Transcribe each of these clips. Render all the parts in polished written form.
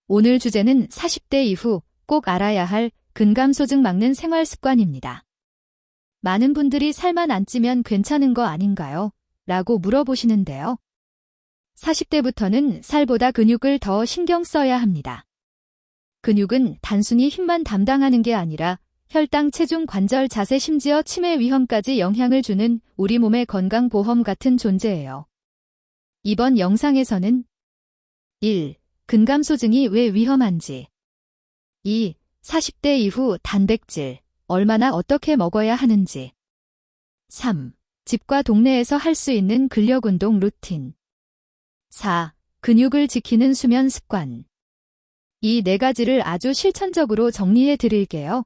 오늘 주제는 40대 이후 꼭 알아야 할 근감소증 막는 생활 습관입니다. 많은 분들이 살만 안 찌면 괜찮은 거 아닌가요? 라고 물어보시는데요. 40대부터는 살보다 근육을 더 신경 써야 합니다. 근육은 단순히 힘만 담당하는 게 아니라 혈당, 체중, 관절, 자세, 심지어 치매 위험까지 영향을 주는 우리 몸의 건강보험 같은 존재예요. 이번 영상에서는 1. 근감소증이 왜 위험한지 2. 40대 이후 단백질 얼마나 어떻게 먹어야 하는지 3. 집과 동네에서 할 수 있는 근력운동 루틴 4. 근육을 지키는 수면 습관 이 4가지를 아주 실천적으로 정리해 드릴게요.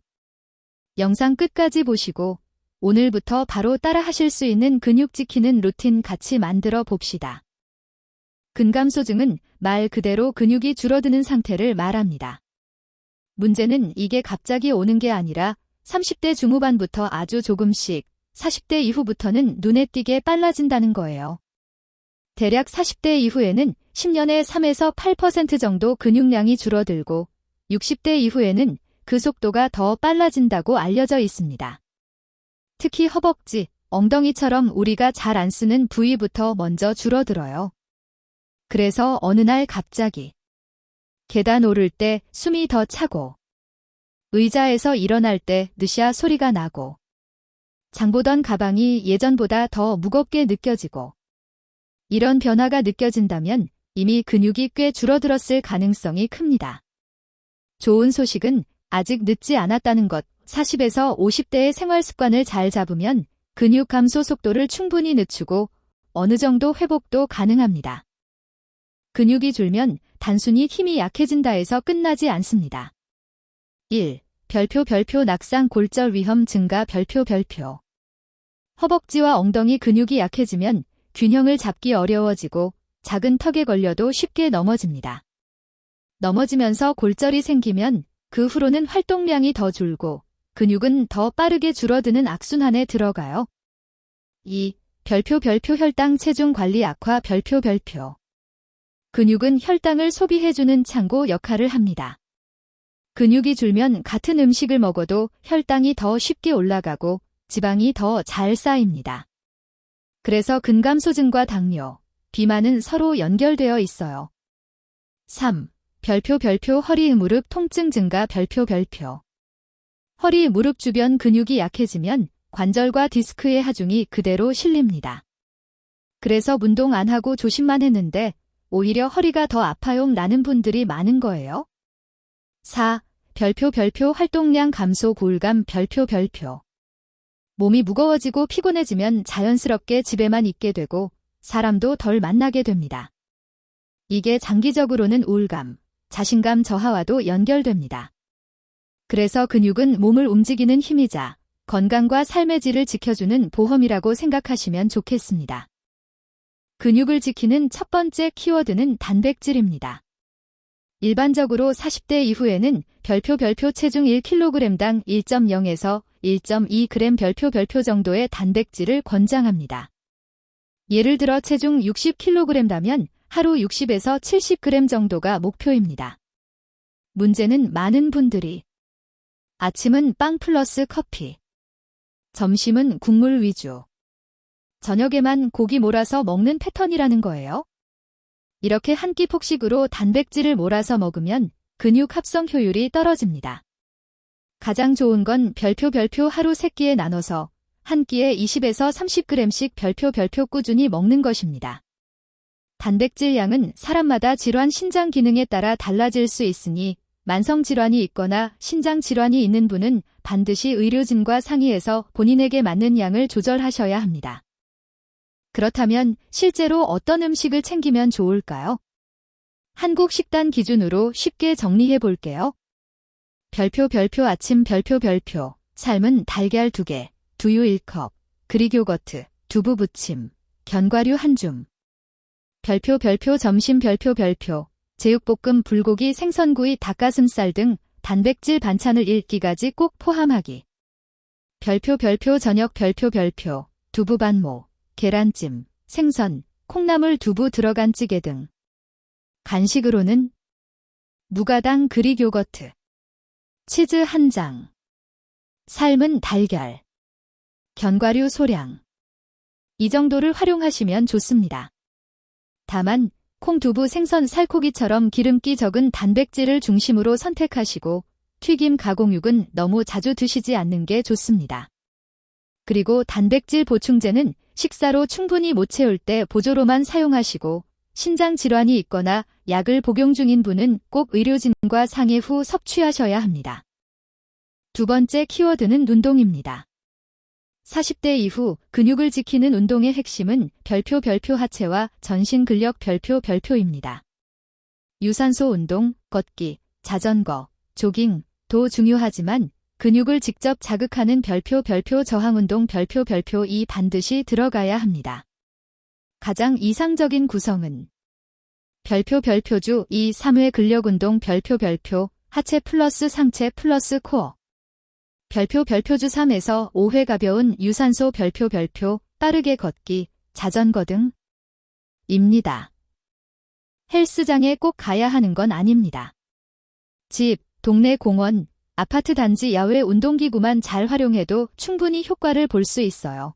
영상 끝까지 보시고 오늘부터 바로 따라 하실 수 있는 근육 지키는 루틴 같이 만들어 봅시다. 근감소증은 말 그대로 근육이 줄어드는 상태를 말합니다. 문제는 이게 갑자기 오는 게 아니라 30대 중후반부터 아주 조금씩 40대 이후부터는 눈에 띄게 빨라진다는 거예요. 대략 40대 이후에는 10년에 3에서 8% 정도 근육량이 줄어들고 60대 이후에는 그 속도가 더 빨라진다고 알려져 있습니다. 특히 허벅지, 엉덩이처럼 우리가 잘 안 쓰는 부위부터 먼저 줄어들어요. 그래서 어느 날 갑자기 계단 오를 때 숨이 더 차고 의자에서 일어날 때 느샤 소리가 나고 장 보던 가방이 예전보다 더 무겁게 느껴지고 이런 변화가 느껴진다면 이미 근육이 꽤 줄어들었을 가능성이 큽니다. 좋은 소식은 아직 늦지 않았다는 것. 40에서 50대의 생활 습관을 잘 잡으면 근육 감소 속도를 충분히 늦추고 어느 정도 회복도 가능합니다. 근육이 줄면 단순히 힘이 약해진다 해서 끝나지 않습니다. 1. 별표 낙상 골절 위험 증가 별표 허벅지와 엉덩이 근육이 약해지면 균형을 잡기 어려워지고 작은 턱에 걸려도 쉽게 넘어집니다. 넘어지면서 골절이 생기면 그 후로는 활동량이 더 줄고 근육은 더 빠르게 줄어드는 악순환에 들어가요. 2. 별표 혈당 체중 관리 악화 별표 근육은 혈당을 소비해주는 창고 역할을 합니다. 근육이 줄면 같은 음식을 먹어도 혈당이 더 쉽게 올라가고 지방이 더 잘 쌓입니다. 그래서 근감소증과 당뇨, 비만은 서로 연결되어 있어요. 3. 별표 허리 무릎 통증 증가 별표 허리 무릎 주변 근육이 약해지면 관절과 디스크의 하중이 그대로 실립니다. 그래서 운동 안 하고 조심만 했는데 오히려 허리가 더 아파요 나는 분들이 많은 거예요. 4. 별표 활동량 감소 고울감 별표 몸이 무거워지고 피곤해지면 자연스럽게 집에만 있게 되고 사람도 덜 만나게 됩니다. 이게 장기적으로는 우울감, 자신감 저하와도 연결됩니다. 그래서 근육은 몸을 움직이는 힘이자 건강과 삶의 질을 지켜주는 보험이라고 생각하시면 좋겠습니다. 근육을 지키는 첫 번째 키워드는 단백질입니다. 일반적으로 40대 이후에는 별표 체중 1kg당 1.0에서 1.2g 별표 정도의 단백질을 권장합니다. 예를 들어 체중 60kg라면 하루 60에서 70g 정도가 목표입니다. 문제는 많은 분들이 아침은 빵 플러스 커피, 점심은 국물 위주, 저녁에만 고기 몰아서 먹는 패턴이라는 거예요. 이렇게 한 끼 폭식으로 단백질을 몰아서 먹으면 근육 합성 효율이 떨어집니다. 가장 좋은 건 별표 하루 3끼에 나눠서 한 끼에 20에서 30g씩 별표 꾸준히 먹는 것입니다. 단백질 양은 사람마다 질환 신장 기능에 따라 달라질 수 있으니 만성 질환이 있거나 신장 질환이 있는 분은 반드시 의료진과 상의해서 본인에게 맞는 양을 조절하셔야 합니다. 그렇다면 실제로 어떤 음식을 챙기면 좋을까요? 한국 식단 기준으로 쉽게 정리해 볼게요. 별표 아침 별표 삶은 달걀 2개, 두유 1컵, 그릭 요거트, 두부 부침, 견과류 1줌. 별표 점심 별표 제육볶음 불고기 생선구이 닭가슴살 등 단백질 반찬을 1끼까지 꼭 포함하기. 별표 저녁 별표 두부 반모, 계란찜, 생선, 콩나물 두부 들어간 찌개 등. 간식으로는 무가당 그릭 요거트, 치즈 1장, 삶은 달걀, 견과류 소량. 이 정도를 활용하시면 좋습니다. 다만 콩, 두부, 생선, 살코기처럼 기름기 적은 단백질을 중심으로 선택하시고 튀김, 가공육은 너무 자주 드시지 않는 게 좋습니다. 그리고 단백질 보충제는 식사로 충분히 못 채울 때 보조로만 사용하시고 신장 질환이 있거나 약을 복용 중인 분은 꼭 의료진과 상의 후 섭취하셔야 합니다. 두 번째 키워드는 운동입니다. 40대 이후 근육을 지키는 운동의 핵심은 별표 하체와 전신 근력 별표입니다. 유산소 운동, 걷기, 자전거, 조깅, 도 중요하지만 근육을 직접 자극하는 별표 저항운동 별표 반드시 들어가야 합니다. 가장 이상적인 구성은 별표주 2, 3회 근력운동 별표 하체 플러스 상체 플러스 코어 별표주 3에서 5회 가벼운 유산소 별표 빠르게 걷기, 자전거 등 입니다. 헬스장에 꼭 가야 하는 건 아닙니다. 집, 동네 공원, 아파트 단지 야외 운동기구만 잘 활용해도 충분히 효과를 볼 수 있어요.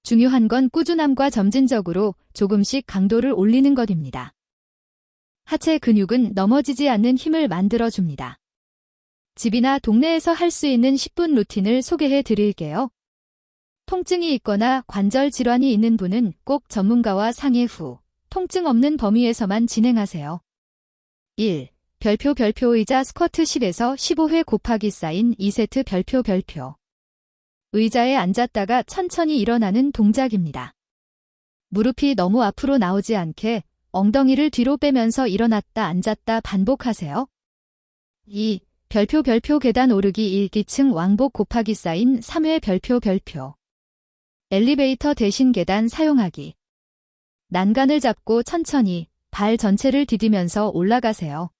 중요한 건 꾸준함과 점진적으로 조금씩 강도를 올리는 것입니다. 하체 근육은 넘어지지 않는 힘을 만들어줍니다. 집이나 동네에서 할 수 있는 10분 루틴을 소개해 드릴게요. 통증이 있거나 관절 질환이 있는 분은 꼭 전문가와 상의 후 통증 없는 범위에서만 진행하세요. 1. 별표 의자 스쿼트 10에서 15회 곱하기 사인 2세트 별표 의자에 앉았다가 천천히 일어나는 동작입니다. 무릎이 너무 앞으로 나오지 않게 엉덩이를 뒤로 빼면서 일어났다 앉았다 반복하세요. 2. 별표 계단 오르기 1기층 왕복 곱하기 사인 3회 별표 엘리베이터 대신 계단 사용하기. 난간을 잡고 천천히 발 전체를 디디면서 올라가세요.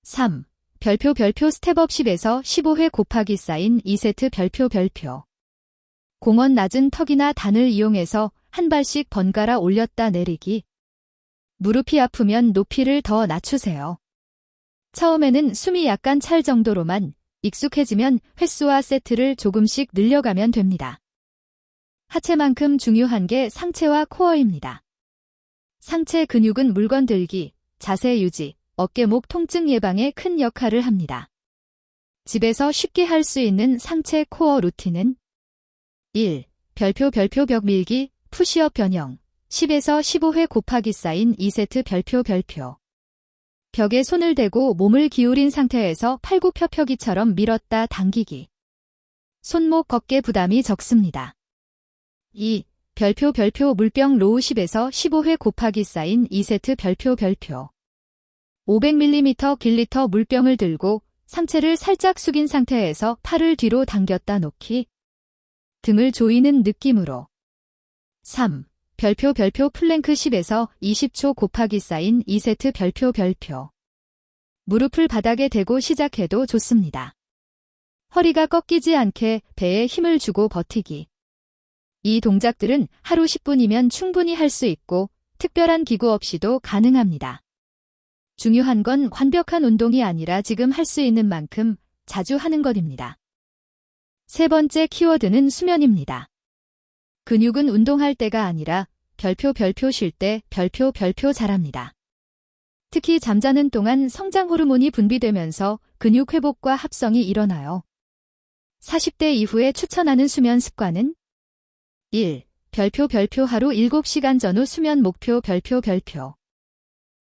3. 별표 스텝업 10에서 15회 곱하기 사인 2세트 별표 공원 낮은 턱이나 단을 이용해서 한 발씩 번갈아 올렸다 내리기. 무릎이 아프면 높이를 더 낮추세요. 처음에는 숨이 약간 찰 정도로만 익숙해지면 횟수와 세트를 조금씩 늘려가면 됩니다. 하체만큼 중요한 게 상체와 코어입니다. 상체 근육은 물건 들기, 자세 유지, 어깨목 통증 예방에 큰 역할을 합니다. 집에서 쉽게 할 수 있는 상체 코어 루틴은 1. 별표 벽 밀기, 푸시업 변형 10에서 15회 곱하기 사인 2세트 별표 벽에 손을 대고 몸을 기울인 상태에서 팔굽혀펴기처럼 밀었다 당기기. 손목 어깨 부담이 적습니다. 2. 별표 물병 로우 10에서 15회 곱하기 사인 2세트 별표 500ml 길리터 물병을 들고 상체를 살짝 숙인 상태에서 팔을 뒤로 당겼다 놓기. 등을 조이는 느낌으로. 3. 별표 플랭크 10에서 20초 곱하기 사인 2세트 별표 무릎을 바닥에 대고 시작해도 좋습니다. 허리가 꺾이지 않게 배에 힘을 주고 버티기. 이 동작들은 하루 10분이면 충분히 할 수 있고 특별한 기구 없이도 가능합니다. 중요한 건 완벽한 운동이 아니라 지금 할 수 있는 만큼 자주 하는 것입니다. 세 번째 키워드는 수면입니다. 근육은 운동할 때가 아니라 별표 쉴 때 별표 잘합니다. 특히 잠자는 동안 성장 호르몬이 분비되면서 근육 회복과 합성이 일어나요. 40대 이후에 추천하는 수면 습관은 1. 별표 하루 7시간 전후 수면 목표 별표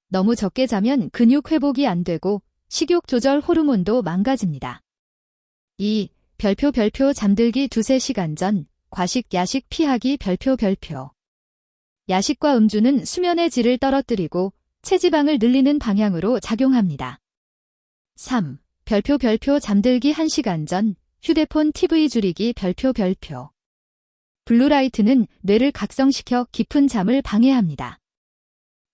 너무 적게 자면 근육 회복이 안 되고 식욕 조절 호르몬도 망가집니다. 2. 별표 잠들기 2-3시간 전 과식 야식 피하기 별표 야식과 음주는 수면의 질을 떨어뜨리고 체지방을 늘리는 방향으로 작용합니다. 3. 별표 잠들기 1시간 전 휴대폰 TV 줄이기 별표 블루라이트는 뇌를 각성시켜 깊은 잠을 방해합니다.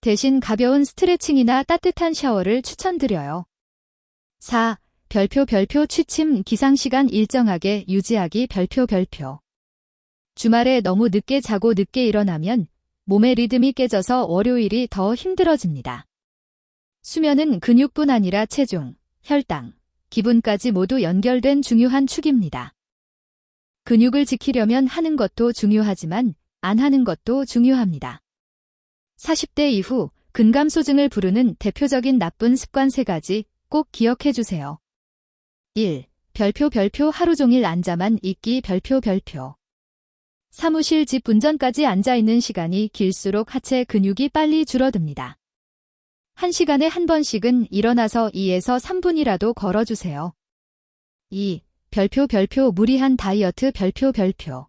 대신 가벼운 스트레칭이나 따뜻한 샤워를 추천드려요. 4. 별표 취침 기상시간 일정하게 유지하기 별표 주말에 너무 늦게 자고 늦게 일어나면 몸의 리듬이 깨져서 월요일이 더 힘들어집니다. 수면은 근육뿐 아니라 체중, 혈당, 기분까지 모두 연결된 중요한 축입니다. 근육을 지키려면 하는 것도 중요하지만 안 하는 것도 중요합니다. 40대 이후 근감소증을 부르는 대표적인 나쁜 습관 3가지 꼭 기억해 주세요. 1. 별표 하루 종일 앉아만 있기 별표. 사무실 집 운전까지 앉아있는 시간이 길수록 하체 근육이 빨리 줄어듭니다. 1시간에 한 번씩은 일어나서 2에서 3분이라도 걸어주세요. 2. 별표 무리한 다이어트 별표.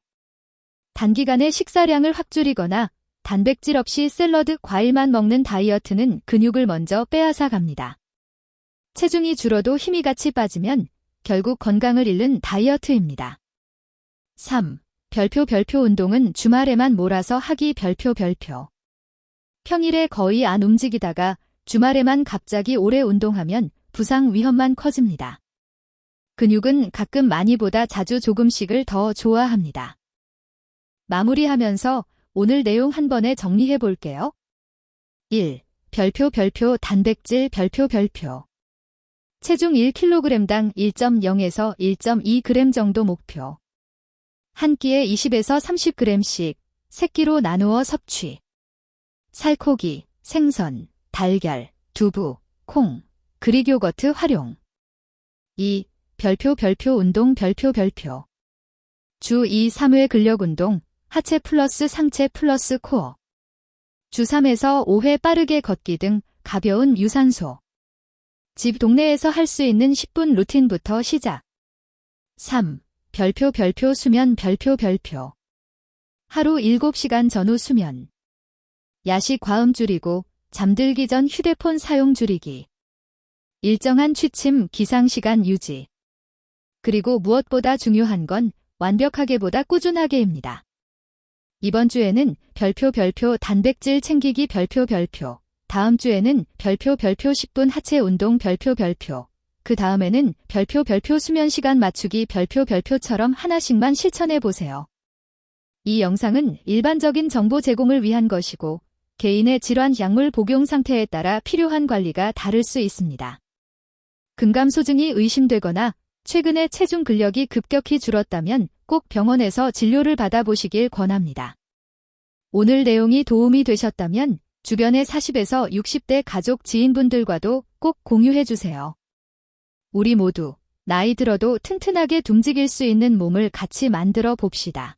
단기간에 식사량을 확 줄이거나 단백질 없이 샐러드, 과일만 먹는 다이어트는 근육을 먼저 빼앗아 갑니다. 체중이 줄어도 힘이 같이 빠지면 결국 건강을 잃는 다이어트입니다. 3. 별표 운동은 주말에만 몰아서 하기 별표. 평일에 거의 안 움직이다가 주말에만 갑자기 오래 운동하면 부상 위험만 커집니다. 근육은 가끔 많이보다 자주 조금씩을 더 좋아합니다. 마무리하면서 오늘 내용 한 번에 정리해 볼게요. 1. 별표 단백질 별표. 체중 1kg당 1.0에서 1.2g 정도 목표. 한 끼에 20에서 30g씩 새끼로 나누어 섭취. 살코기, 생선, 달걀, 두부, 콩, 그릭 요거트 활용. 2. 별표 운동 별표. 주 2, 3회 근력운동, 하체 플러스 상체 플러스 코어. 주 3에서 5회 빠르게 걷기 등 가벼운 유산소. 집 동네에서 할 수 있는 10분 루틴부터 시작. 3. 별표 수면 별표. 하루 7시간 전후 수면. 야식 과음 줄이고 잠들기 전 휴대폰 사용 줄이기. 일정한 취침 기상시간 유지. 그리고 무엇보다 중요한 건 완벽하게보다 꾸준하게입니다. 이번 주에는 별표 단백질 챙기기 별표. 다음 주에는 별표 10분 하체 운동 별표. 그 다음에는 별표 수면 시간 맞추기 별표처럼 하나씩만 실천해 보세요. 이 영상은 일반적인 정보 제공을 위한 것이고 개인의 질환 약물 복용 상태에 따라 필요한 관리가 다를 수 있습니다. 근감소증이 의심되거나 최근에 체중 근력이 급격히 줄었다면 꼭 병원에서 진료를 받아보시길 권합니다. 오늘 내용이 도움이 되셨다면 주변의 40에서 60대 가족 지인분들과도 꼭 공유해주세요. 우리 모두 나이 들어도 튼튼하게 움직일 수 있는 몸을 같이 만들어 봅시다.